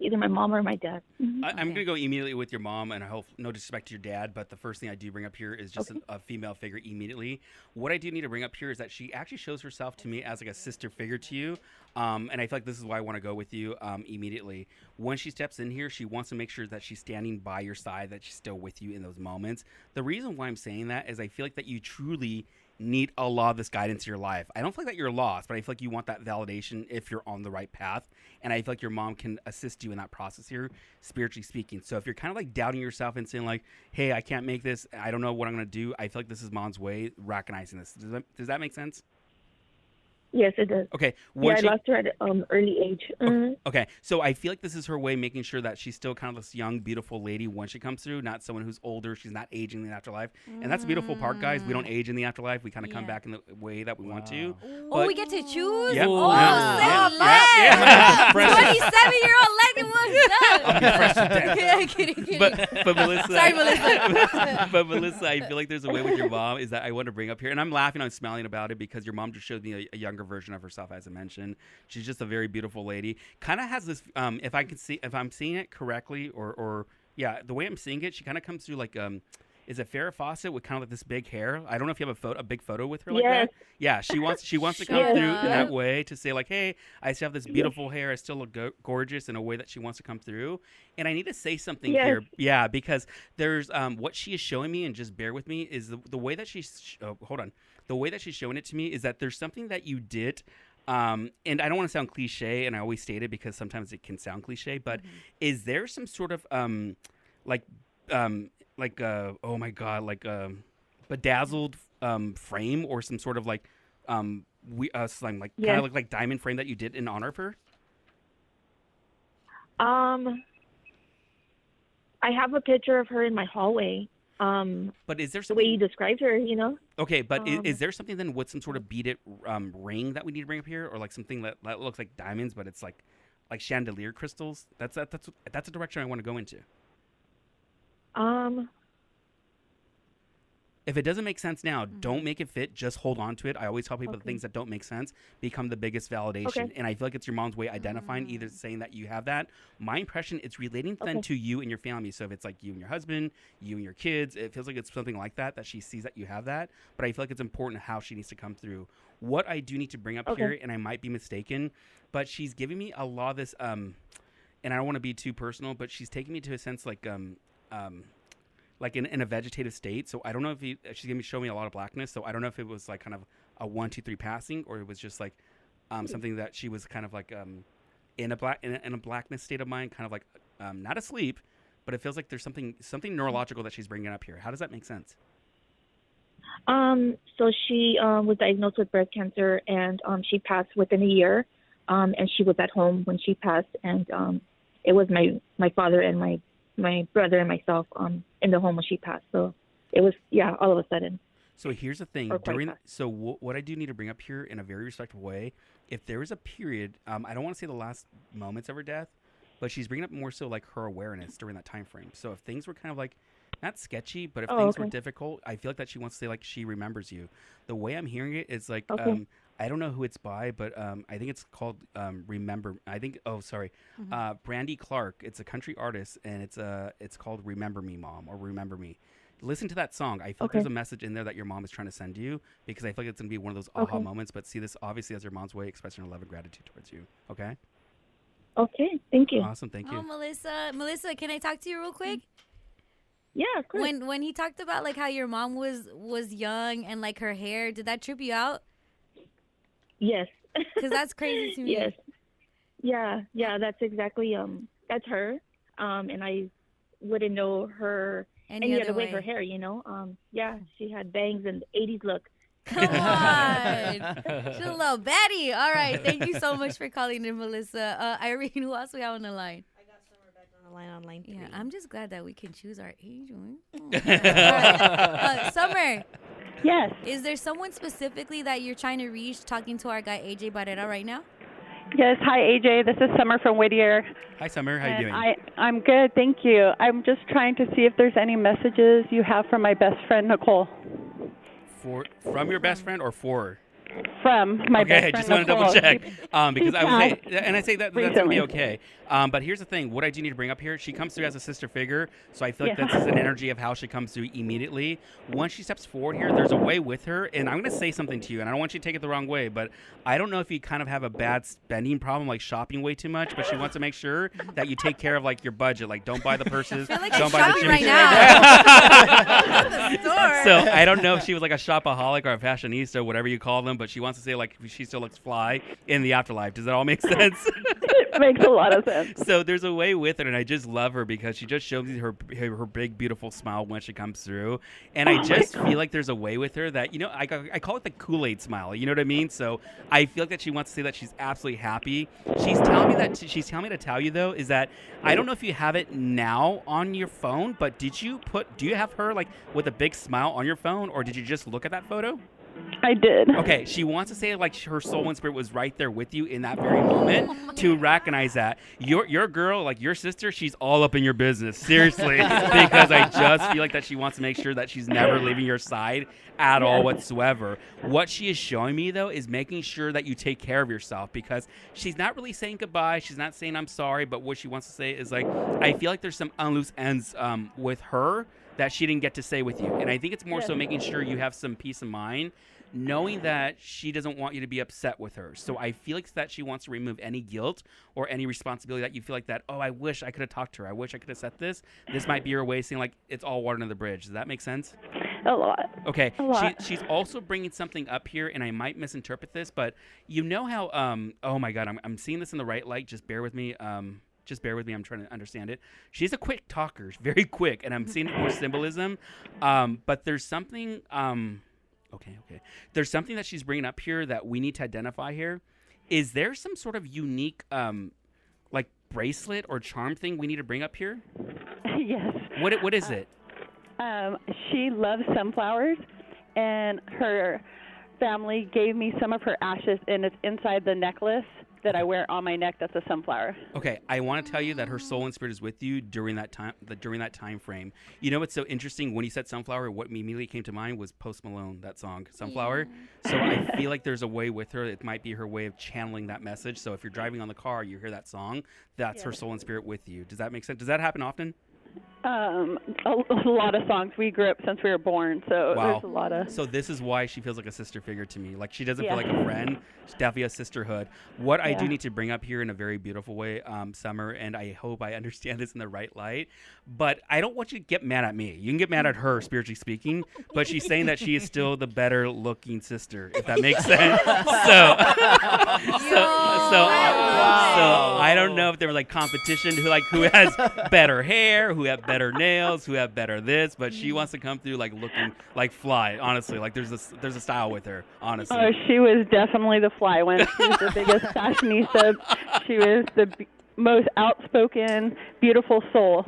Either my mom or my dad. Mm-hmm. I'm going to go immediately with your mom, and I hope no disrespect to your dad, but the first thing I do bring up here is just a female figure immediately. What I do need to bring up here is that she actually shows herself to me as like a sister figure to you, and I feel like this is why I want to go with you immediately. When she steps in here, she wants to make sure that she's standing by your side, that she's still with you in those moments. The reason why I'm saying that is I feel like that you truly need a lot of this guidance in your life. I don't feel like that you're lost, but I feel like you want that validation if you're on the right path. And I feel like your mom can assist you in that process here, spiritually speaking. So if you're kind of like doubting yourself and saying like, hey, I can't make this, I don't know what I'm going to do, I feel like this is mom's way recognizing this. Does that make sense? Yes, it does. Okay. I lost her at early age. Mm-hmm. Okay. So I feel like this is her way making sure that she's still kind of this young, beautiful lady when she comes through, not someone who's older. She's not aging in the afterlife. And that's the beautiful part, guys. We don't age in the afterlife. We kind of come back in the way that we want to. But we get to choose? Yep. Oh, yeah. 27-year-old lady, what's up? Kidding. But Melissa. Sorry, Melissa. But Melissa, I feel like there's a way with your mom is that I want to bring up here. And I'm laughing, I'm smiling about it because your mom just showed me a younger version of herself, as I mentioned. She's just a very beautiful lady. Kind of has this, if I'm seeing it correctly, or the way I'm seeing it, she kind of comes through like, is it Farrah Fawcett with kind of like this big hair? I don't know if you have a big photo with her like that. Yeah, she wants to come through in that way to say like, hey, I still have this beautiful hair. I still look gorgeous in a way that she wants to come through. And I need to say something here. Yeah, because there's what she is showing me, and just bear with me, is the way that she's, the way that she's showing it to me is that there's something that you did. And I don't want to sound cliche, and I always state it because sometimes it can sound cliche, but is there some sort of bedazzled frame or some sort of like slime, like kind of look like diamond frame that you did in honor of her? I have a picture of her in my hallway. But is there the way you described her, you know? Okay, but is there something then with some sort of beaded ring that we need to bring up here, or like something that looks like diamonds, but it's like chandelier crystals? That's a direction I want to go into. If it doesn't make sense now, don't make it fit. Just hold on to it. I always tell people the things that don't make sense become the biggest validation. Okay. And I feel like it's your mom's way of identifying, either saying that you have that. My impression, it's relating then to you and your family. So if it's like you and your husband, you and your kids, it feels like it's something like that she sees that you have that. But I feel like it's important how she needs to come through. What I do need to bring up here, and I might be mistaken, but she's giving me a lot of this, and I don't want to be too personal, but she's taking me to a sense like in a vegetative state. So I don't know if she's going to show me a lot of blackness. So I don't know if it was like kind of a 1, 2, 3 passing, or it was just like something that she was kind of like in a blackness state of mind, kind of like not asleep, but it feels like there's something neurological that she's bringing up here. How does that make sense? So she was diagnosed with breast cancer, and she passed within a year, and she was at home when she passed, and it was my father and my brother and myself in the home when she passed. So it was, all of a sudden. So here's the thing. What I do need to bring up here in a very respectful way, if there is a period, I don't want to say the last moments of her death, but she's bringing up more so like her awareness during that time frame. So if things were kind of like, not sketchy, but if things were difficult, I feel like that she wants to say like she remembers you. The way I'm hearing it is like, I don't know who it's by, but I think it's called Remember. I think. Oh, sorry, Brandy Clark. It's a country artist, and it's called Remember Me, Mom, or Remember Me. Listen to that song. I feel like there's a message in there that your mom is trying to send you, because I feel like it's gonna be one of those aha moments. But see this obviously as your mom's way expressing her love and gratitude towards you. Okay. Okay. Thank you. Awesome. Thank you. Oh, Melissa, can I talk to you real quick? Yeah, of course. When he talked about like how your mom was young and like her hair, did that trip you out? Yes. Because that's crazy to me. Yes. Yeah. That's exactly that's her. And I wouldn't know her any other way. Her hair, Yeah, she had bangs and the 80s look. Come on. She's a little baddie. All right. Thank you so much for calling in, Melissa. Irene, who else we have on the line? I got Summer back on the line on line 3. Yeah, I'm just glad that we can choose our age. Right. Summer. Yes. Is there someone specifically that you're trying to reach talking to our guy, AJ Barrera, right now? Yes. Hi, AJ. This is Summer from Whittier. Hi, Summer. How you doing? I'm good. Thank you. I'm just trying to see if there's any messages you have from my best friend, Nicole. From your best friend or for? From my best friend. Okay, just want to double check. Because I would say, and I say that's going to be okay. But here's the thing. What I do need to bring up here, she comes through as a sister figure. So I feel like this is an energy of how she comes through immediately. Once she steps forward here, there's a way with her. And I'm going to say something to you, and I don't want you to take it the wrong way, but I don't know if you kind of have a bad spending problem, like shopping way too much, but she wants to make sure that you take care of like your budget. Like don't buy the purses. I feel like don't I'm buy the right now. So I don't know if she was like a shopaholic or a fashionista, whatever you call them, but she wants to say like she still looks fly in the afterlife. Does that all make sense? It makes a lot of sense. So there's a way with it, and I just love her because she just shows me her big, beautiful smile when she comes through. And I just feel like there's a way with her that, I call it the Kool-Aid smile. You know what I mean? So I feel like that she wants to say that she's absolutely happy. She's telling me to tell you, though, is that I don't know if you have it now on your phone, but do you have her like with a big smile on your phone, or did you just look at that photo? I did. Okay, she wants to say like her soul and spirit was right there with you in that very moment to recognize that your girl, like your sister, she's all up in your business, seriously, because I just feel like that she wants to make sure that she's never leaving your side at all whatsoever. What she is showing me though is making sure that you take care of yourself, because she's not really saying goodbye, she's not saying I'm sorry, but what she wants to say is like, I feel like there's some unloose ends with her that she didn't get to say with you. And I think it's more so making sure you have some peace of mind, knowing that she doesn't want you to be upset with her. So I feel like that she wants to remove any guilt or any responsibility that you feel like that, oh, I wish I could have talked to her. I wish I could have said this. This might be her way of saying like, it's all water under the bridge. Does that make sense? A lot. Okay. A lot. She's also bringing something up here, and I might misinterpret this, but you know how, oh my God, I'm seeing this in the right light. Just bear with me. Just bear with me. I'm trying to understand it. She's a quick talker, very quick, and I'm seeing more symbolism. But there's something. Okay. There's something that she's bringing up here that we need to identify here. Is there some sort of unique, like bracelet or charm thing we need to bring up here? Yes. What is it? She loves sunflowers, and her family gave me some of her ashes, and it's inside the necklace that I wear on my neck. That's a sunflower. Okay, I want to tell you that her soul and spirit is with you during that time frame. You know what's so interesting? When you said sunflower, what immediately came to mind was Post Malone, that song, Sunflower. Yeah. So I feel like there's a way with her. It might be her way of channeling that message. So if you're driving on the car, you hear that song, that's her soul and spirit with you. Does that make sense? Does that happen often? A lot of songs. We grew up since we were born, so there's a lot of. So this is why she feels like a sister figure to me. Like she doesn't feel like a friend. She's definitely a sisterhood. What I do need to bring up here in a very beautiful way, Summer, and I hope I understand this in the right light, but I don't want you to get mad at me. You can get mad at her, spiritually speaking, but she's saying that she is still the better looking sister, if that makes sense. So I don't know if there was like competition who has better hair, who have better nails, who have better this, but she wants to come through like looking like fly, honestly. Like there's a style with her, honestly. Oh, she was definitely the fly one. She was the biggest fashionista. She was the most outspoken, beautiful soul.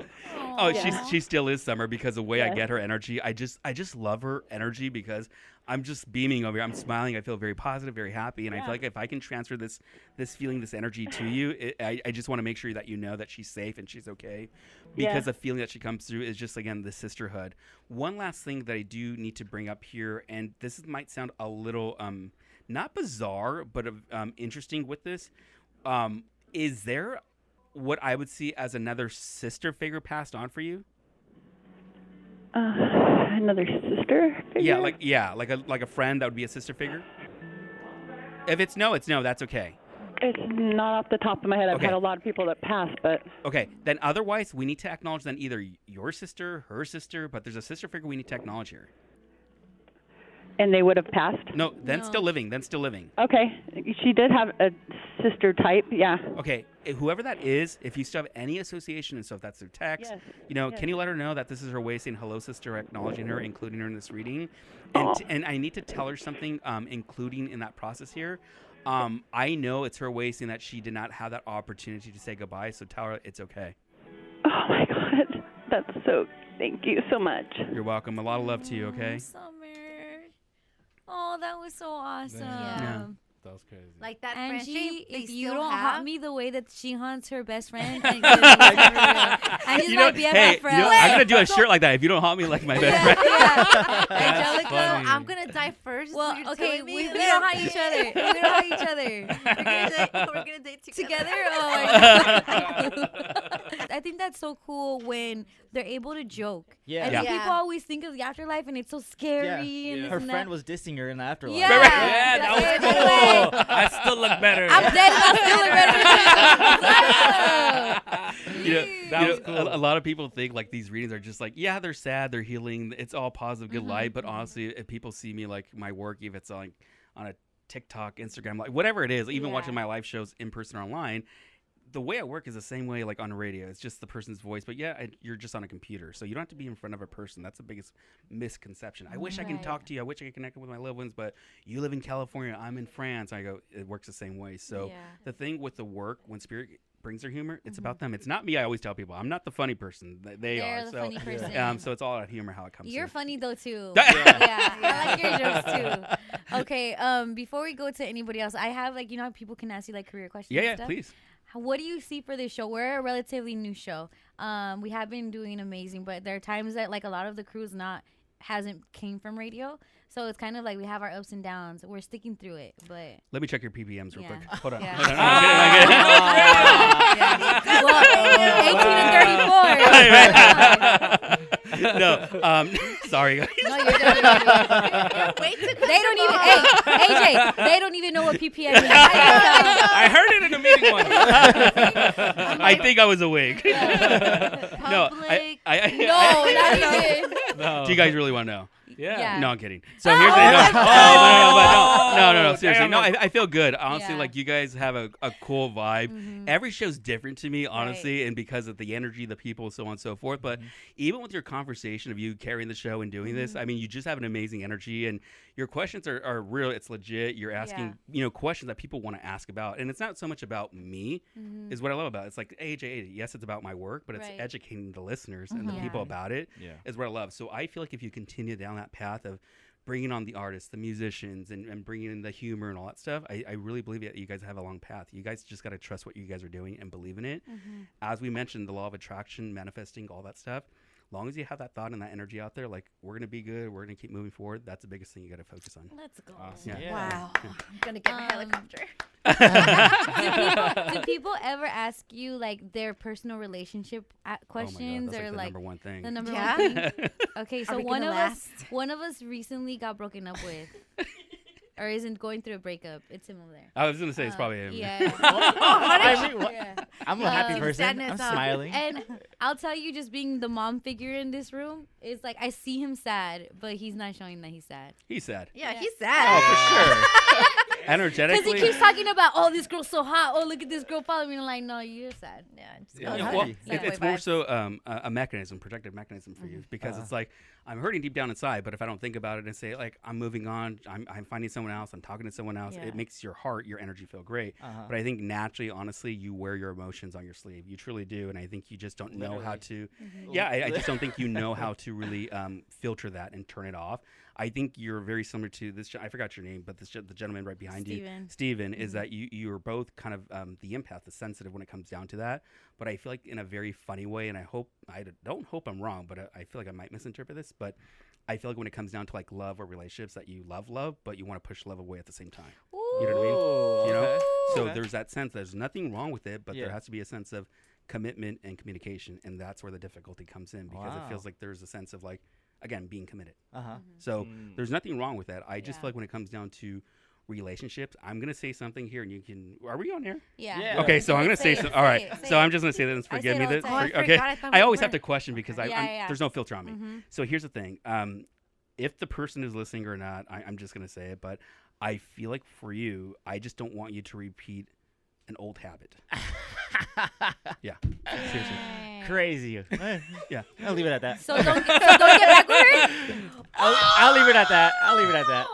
Oh, she still is, Summer, because the way I get her energy, I just love her energy because I'm just beaming over here. I'm smiling. I feel very positive, very happy, and I feel like if I can transfer this feeling, this energy to you, I just want to make sure that you know that she's safe and she's okay, because the feeling that she comes through is just, again, the sisterhood. One last thing that I do need to bring up here, and this might sound a little not bizarre, but interesting with this. Is there what I would see as another sister figure passed on for you? Another sister figure? Yeah, like a friend that would be a sister figure. If it's no, it's no. That's okay. It's not off the top of my head. I've had a lot of people that passed, but... Okay, then otherwise, we need to acknowledge then either your sister, her sister, but there's a sister figure we need to acknowledge here. And they would have passed? No, still living. Okay, she did have a sister type, yeah. Okay, whoever that is, if you still have any association and stuff, that's their text. Yes. Can you let her know that this is her way of saying hello, sister, acknowledging her, including her in this reading? And I need to tell her something, including in that process here. I know it's her way of saying that she did not have that opportunity to say goodbye, so tell her it's okay. Oh my God, that's so, thank you so much. You're welcome. A lot of love to you, okay? Summer. Oh, that was so awesome. Yeah. That was crazy. Like that Angie, friendship, if you don't haunt me the way that she haunts her best friend, and Angie's my BFF friend. I'm gonna do a shirt like that. If you don't haunt me like my best friend. Angelica, I'm gonna die first. Well, okay, we don't haunt each other. We don't haunt each other. We're gonna date together. I think that's so cool when they're able to joke. Yeah. I think people always think of the afterlife and it's so scary. And her friend was dissing her in the afterlife. Yeah, that was cool. I still look better. I'm dead and I still look better. That was cool. A lot of people think like these readings are just like, yeah, they're sad, they're healing, it's all positive, good light. But honestly, if people see me like my work, if it's like on a TikTok, Instagram, like whatever it is, even watching my live shows in person or online, the way I work is the same way like on radio. It's just the person's voice, but you're just on a computer, so you don't have to be in front of a person. That's the biggest misconception. I wish I can talk to you. I wish I could connect with my loved ones, but you live in California, I'm in France. I go, it works the same way. So the thing with the work, when spirit brings their humor, it's about them. It's not me. I always tell people I'm not the funny person. They're are. The so funny person. So it's all about humor, how it comes. You're through. funny though too. I like your jokes too. Okay. Before we go to anybody else, I have like how people can ask you like career questions. Yeah, and stuff? Please. What do you see for this show? We're a relatively new show. We have been doing amazing, but there are times that like a lot of the crew's hasn't came from radio. So it's kind of like we have our ups and downs. We're sticking through it, but let me check your PPMs real quick. Hold on. Yeah. Hold on. Well, 18 and 34. No, sorry. No, you're done. They don't even. Hey, AJ, they don't even know what PPM is. I heard it in a meeting once. I think I was awake. No, not even. No. Do you guys really want to know? Yeah. No, I'm kidding. So here's the no. Seriously, no. I feel good. Honestly, like you guys have a cool vibe. Mm-hmm. Every show's different to me, honestly, and because of the energy, the people, so on and so forth. But even with your conversation of you carrying the show and doing this, I mean, you just have an amazing energy, and your questions are real. It's legit. You're asking, questions that people want to ask about, and it's not so much about me. Is what I love about it. It's like AJ. Yes, it's about my work, but it's educating the listeners and the people about it. Is what I love. So I feel like if you continue down that path of bringing on the artists, the musicians, and bringing in the humor and all that stuff, I really believe that you guys have a long path. You guys just got to trust what you guys are doing and believe in it. As we mentioned, the law of attraction, manifesting, all that stuff. Long as you have that thought and that energy out there, like we're going to be good, we're going to keep moving forward, that's the biggest thing you got to focus on. Let's go. Awesome. Wow. I'm going to get a helicopter. Do people ever ask you like their personal relationship questions that's or the like number one thing? The number one thing. Okay, so one of us recently got broken up with. Or isn't going through a breakup. It's similar. I was going to say it's probably him. Yeah. I'm a happy person. I'm smiling. And I'll tell you, just being the mom figure in this room, it's like I see him sad, but he's not showing that he's sad. He's sad. Yeah, he's sad. Oh, for sure. Energetically. Because he keeps talking about, oh, this girl's so hot. Oh, look at this girl following me. I'm like, no, you're sad. It's more so a mechanism, protective mechanism for you, because it's like I'm hurting deep down inside, but if I don't think about it and say like I'm moving on, I'm finding someone else, I'm talking to someone else, it makes your heart, your energy feel great. But I think naturally, honestly, you wear your emotions on your sleeve. You truly do, and I think you just don't know how to. I just don't think you know how to really filter that and turn it off. I think you're very similar to this. I forgot your name, but the gentleman right behind you, Steven, is that you're both kind of the empath, the sensitive when it comes down to that. But I feel like in a very funny way, and I don't hope I'm wrong, but I feel like I might misinterpret this. But I feel like when it comes down to like love or relationships, that you love, but you want to push love away at the same time. Ooh. You know what I mean? You know? So Okay. there's that sense. There's nothing wrong with it, but there has to be a sense of commitment and communication, and that's where the difficulty comes in, because it feels like there's a sense of like, again, being committed. So there's nothing wrong with that. I just feel like when it comes down to relationships, I'm gonna say something here, and you can. Are we on air? Yeah. Okay, so I'm gonna say something. All right, so I'm just gonna say that. And forgive me. Okay. I always have to question because there's no filter on me. So here's the thing. If the person is listening or not, I'm just gonna say it. But I feel like for you, I just don't want you to repeat an old habit. Yeah. Seriously. Crazy. Yeah. I'll leave it at that. So don't get back with her? I'll leave it at that. I'll leave it at that.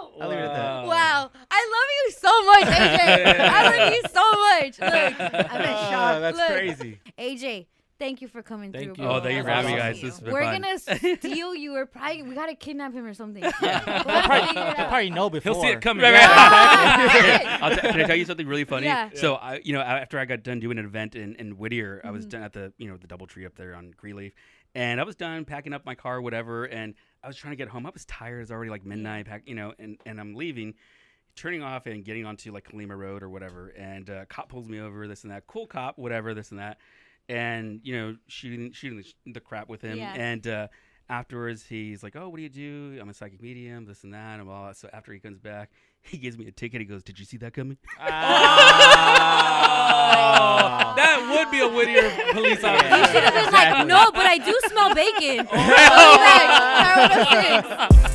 Wow. I love you so much, AJ. I love you so much. Look, I'm in shock. That's crazy. AJ, thank you for coming through. You. Oh, thank you for having me, guys. This has been We're fun. gonna steal you. We gotta kidnap him or something. They'll probably know before. He'll see it coming. Can I tell you something really funny? Yeah. So after I got done doing an event in Whittier, I was done at the the DoubleTree up there on Greenleaf, and I was done packing up my car, whatever, and I was trying to get home. I was tired. It's already like midnight. And I'm leaving, turning off and getting onto like Kalima Road or whatever, and a cop pulls me over. This and that. Cool cop, whatever. This and that. And shooting the crap with him, and afterwards he's like, "Oh, what do you do?" "I'm a psychic medium, this and that," and all that. So after he comes back, he gives me a ticket. He goes, "Did you see that coming?" That would be a Whittier police officer. You should have been like, "No, but I do smell bacon." I'll be back.